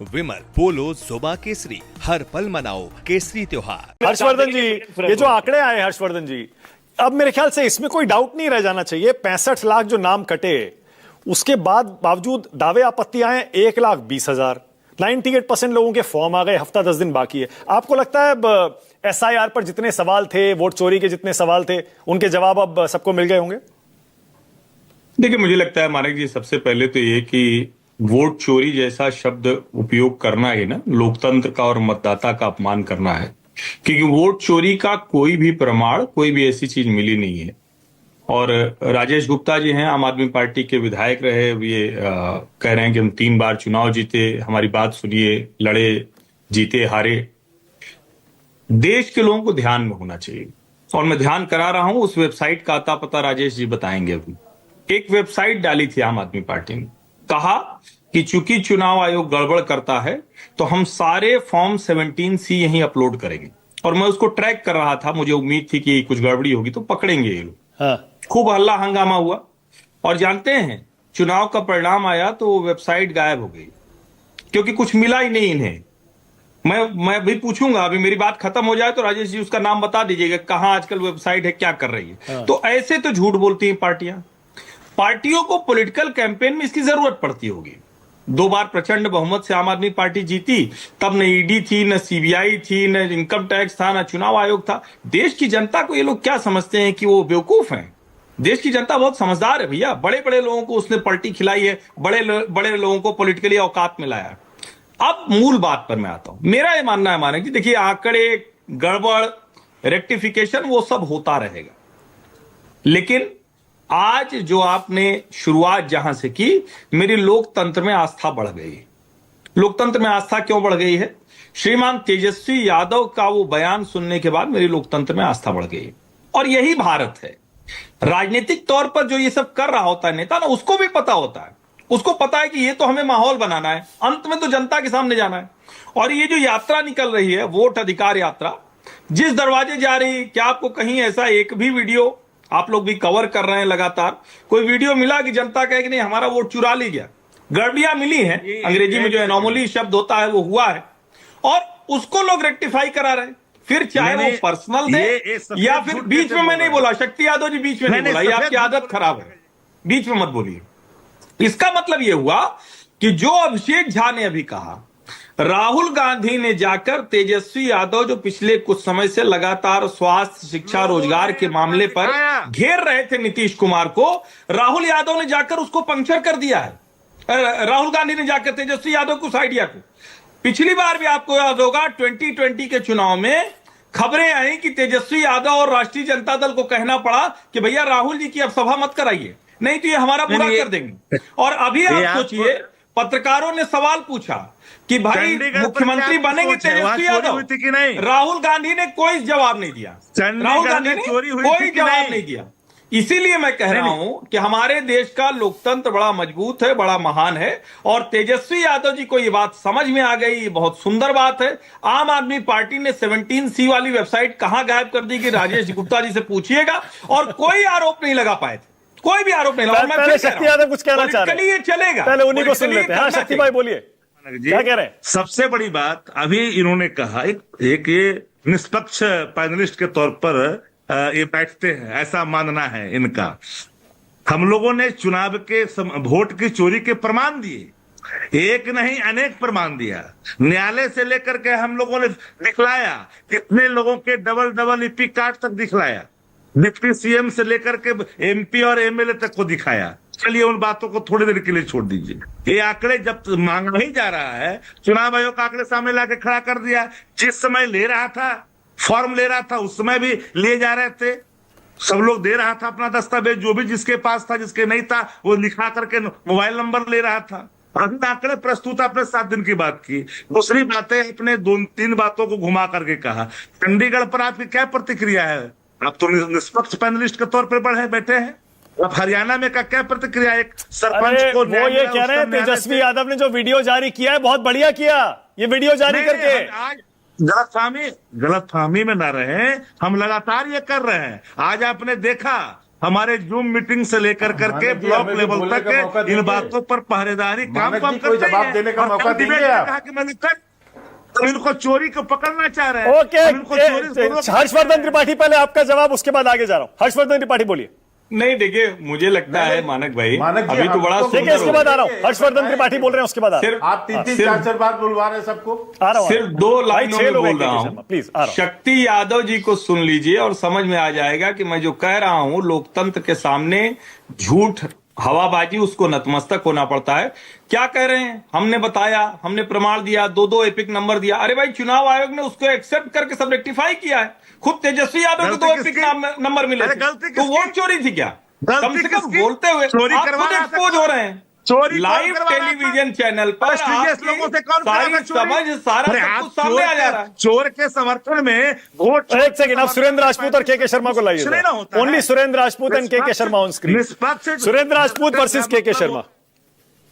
विमल पोलो जोबा केसरी, हर पल मनाओ केसरी त्योहार। हर्षवर्धन जी, ये जो आंकड़े आए हर्षवर्धन जी, अब मेरे ख्याल से इसमें कोई डाउट नहीं रह जाना चाहिए। 65 लाख जो नाम कटे, उसके बाद बावजूद दावे आपत्ति आए 1,20,000, 98% लोगों के फॉर्म आ गए, हफ्ता 10 दिन बाकी है। आपको लगता है अब SIR पर जितने सवाल थे, वोट चोरी के जितने सवाल थे, उनके जवाब अब सबको मिल गए होंगे? देखिए, मुझे लगता है मानिक जी, सबसे पहले तो ये कि वोट चोरी जैसा शब्द उपयोग करना ही ना लोकतंत्र का और मतदाता का अपमान करना है, क्योंकि वोट चोरी का कोई भी प्रमाण, कोई भी ऐसी चीज मिली नहीं है। और राजेश गुप्ता जी हैं, आम आदमी पार्टी के विधायक रहे, ये कह रहे हैं कि हम 3 बार चुनाव जीते। हमारी बात सुनिए, लड़े, जीते, हारे। देश के लोगों को ध्यान में होना चाहिए, और मैं ध्यान करा रहा हूं। उस वेबसाइट का आता पता राजेश जी बताएंगे। अभी एक वेबसाइट डाली थी आम आदमी पार्टी ने, कहा कि चूंकि चुनाव आयोग गड़बड़ करता है तो हम सारे फॉर्म 17C यहीं अपलोड करेंगे। और मैं उसको ट्रैक कर रहा था, मुझे उम्मीद थी कि कुछ गड़बड़ी होगी तो पकड़ेंगे ये लोग। हाँ। खूब हल्ला हंगामा हुआ, और जानते हैं चुनाव का परिणाम आया तो वो वेबसाइट गायब हो गई, क्योंकि कुछ मिला ही नहीं इन्हें। मैं भी पूछूंगा, अभी मेरी बात खत्म हो जाए तो राजेश जी उसका नाम बता दीजिएगा, कहां आजकल वेबसाइट है, क्या कर रही है। हाँ। तो ऐसे तो झूठ बोलती हैं पार्टियों को पॉलिटिकल कैंपेन में इसकी जरूरत पड़ती होगी। 2 बार प्रचंड बहुमत से आम आदमी पार्टी जीती, तब न ईडी थी, न CBI थी, न इनकम टैक्स था, न चुनाव आयोग था। देश की जनता को ये लोग क्या समझते हैं कि वो बेवकूफ हैं? देश की जनता बहुत समझदार है भैया। बड़े बड़े लोगों को उसने पलटी खिलाई है, बड़े लोगों को पॉलिटिकली औकात में लाया। अब मूल बात पर मैं आता हूं। मेरा ये मानना है माने कि देखिए, आंकड़े, गड़बड़, रेक्टिफिकेशन, वो सब होता रहेगा, लेकिन आज जो आपने शुरुआत जहां से की, मेरी लोकतंत्र में आस्था बढ़ गई। लोकतंत्र में आस्था क्यों बढ़ गई है? श्रीमान तेजस्वी यादव का वो बयान सुनने के बाद मेरी लोकतंत्र में आस्था बढ़ गई। और यही भारत है। राजनीतिक तौर पर जो ये सब कर रहा होता है नेता ना, उसको भी पता होता है। उसको पता है कि ये तो हमें माहौल बनाना है, अंत में तो जनता के सामने जाना है। और ये जो यात्रा निकल रही है, वोट अधिकार यात्रा, जिस दरवाजे जा रही है, क्या आपको कहीं ऐसा एक भी वीडियो, आप लोग भी कवर कर रहे हैं लगातार, कोई वीडियो मिला कि जनता कहे कि नहीं हमारा वोट चुरा ली गया? गड़बड़ियां मिली हैं, अंग्रेजी में जो एनोमली शब्द होता है वो हुआ है, और उसको लोग रेक्टिफाई करा रहे हैं। फिर चाहे वो पर्सनल दे या फिर बीच में, मैं नहीं बोला, शक्ति यादव जी बीच में नहीं बोला, ये आपकी आदत खराब है, बीच में मत बोलिए। इसका मतलब यह हुआ कि जो अभिषेक झा ने अभी कहा, राहुल गांधी ने जाकर तेजस्वी यादव, जो पिछले कुछ समय से लगातार स्वास्थ्य, शिक्षा, रोजगार के मामले पर घेर रहे थे नीतीश कुमार को, राहुल यादव ने जाकर उसको पंक्चर कर दिया है। राहुल गांधी ने जाकर तेजस्वी यादव को, उस आइडिया को, पिछली बार भी आपको याद होगा 2020 के चुनाव में खबरें आई कि तेजस्वी यादव और राष्ट्रीय जनता दल को कहना पड़ा कि भैया राहुल जी की अब सभा मत कराइए, नहीं तो ये हमारा बुरा कर देंगे। और अभी आप सोचिए, पत्रकारों ने सवाल पूछा कि भाई मुख्यमंत्री बनेंगे तेजस्वी यादव, राहुल गांधी ने कोई जवाब नहीं दिया। राहुल गांधी ने कोई जवाब नहीं दिया। इसीलिए मैं कह रहा हूं कि हमारे देश का लोकतंत्र बड़ा मजबूत है, बड़ा महान है, और तेजस्वी यादव जी को ये बात समझ में आ गई। ये बहुत सुंदर बात है। आम आदमी पार्टी ने 17C वाली वेबसाइट कहां गायब कर दी कि राजेश गुप्ता जी से पूछिएगा, और कोई आरोप नहीं लगा पाए थे, कोई भी आरोप नहीं लगा। पहले शक्ति यादव कुछ कहना चाह रहे हैं, ये चलेगा, पहले उन्हीं को सुन लेते हैं। हाँ, शक्ति भाई बोलिए, क्या कह रहे हैं? सबसे बड़ी बात अभी इन्होंने कहा, एक ये निष्पक्ष पैनलिस्ट के तौर पर ये बैठते हैं, ऐसा मानना है इनका। हम लोगों ने चुनाव के वोट की चोरी के प्रमाण दिए, एक नहीं अनेक प्रमाण दिया। न्यायालय से लेकर के हम लोगों ने दिखलाया, कितने लोगों के डबल ईपी कार्ड तक दिखलाया, डिप्टी CM से लेकर के MP और MLA तक को दिखाया। चलिए उन बातों को थोड़ी देर के लिए छोड़ दीजिए। ये आंकड़े जब मांगा ही जा रहा है, चुनाव आयोग का आंकड़े सामने लाके खड़ा कर दिया। जिस समय ले रहा था, फॉर्म ले रहा था, उस समय भी लिए जा रहे थे, सब लोग दे रहा था अपना दस्तावेज, जो भी जिसके पास था, जिसके नहीं था वो लिखा करके मोबाइल नंबर ले रहा था। अभी आंकड़े प्रस्तुत, आपने 7 दिन की बात की। दूसरी बातें अपने 2-3 बातों को घुमा करके कहा। चंडीगढ़ पर आपकी क्या प्रतिक्रिया है? आप तो निष्पक्ष पैनलिस्ट के तौर पर बैठे हैं। अब हरियाणा में का क्या प्रतिक्रिया? एक सरपंच को वो ये कह रहे हैं तेजस्वी यादव ने जो वीडियो जारी किया है बहुत बढ़िया किया, ये वीडियो जारी करके। आज गलतफहमी में ना रहे, हम लगातार ये कर रहे हैं। आज आपने देखा हमारे जूम मीटिंग से लेकर करके मानव जी, ब्लॉक हमें भी लेवल बोलने का मौका तक इन देंगे। बातों पर पहरेदारी काम मानव को हम जी, कोई करते ही जवाब हैं। देने का और मौका कल डिबेट देंगे में आप? कहा कि मैंने कर तो इनको चोरी को पकड़ना चाह रहे हैं। ओके, हम इनको चोरी से रोकना चाह रहे हर्षवर्धन हैं। त्रिपाठी पहले आपका जवाब, उसके बाद आगे जा रहा हूं। हर्षवर्धन त्रिपाठी बोलिए। नहीं देखिए, मुझे लगता है मानक भाई, मानक जी, अभी तो हम बड़ा तो सुंदर देखिए, इसके हो बाद गया। आ रहा हूं। हर्षवर्धन त्रिपाठी बोल रहे हैं, उसके बाद आ रहा हूं। सिर्फ आप तीन सिर्फ- चार बार बुलवा रहे हैं सबको। आ रहा हूं, सिर्फ दो भाई, लाइनों 6 में लोग हैं, बोल रहा के.के. हूं। शर्मा, प्लीज आ रहा हूं। शक्ति यादव जी को सुन लीजिए और समझ में आ जाएगा कि मैं जो कह रहा हूं, लोकतंत्र के सामने झूठ हवाबाजी, उसको नतमस्तक होना पड़ता है। क्या कह रहे हैं? हमने बताया, हमने प्रमाण दिया, 2-2 एपिक नंबर दिया। अरे भाई, चुनाव आयोग ने उसको एक्सेप्ट करके सब रेक्टिफाई किया है। खुद तेजस्वी यादव को गलती 2 एपिक किसकी? नंबर मिले अरे थे। गलती तो किसकी? वोट चोरी थी क्या? गलती कम से कम किसकी? बोलते हुए चोरी आप करवा खुद रहा था एक्सपोज कौन? हो रहे हैं। चोरी लाइव कौन करवा रहा था? टेलीविजन चैनल पर प्रेस्टिजियस आपकी लोगों से कौन सारी कराता चोरी? समझ, सारा अरे सब आप कुछ सामने आ जा रहा है। चोर के समर्थन में वोट, एक सेकंड, आप सुरेंद्र राजपूत और के.के. शर्मा को लाइए। Only Surendra Rajput and KK. Sharma on screen. निष्पक्ष सुरेंद्र राजपूत वर्सेस के.के. शर्मा।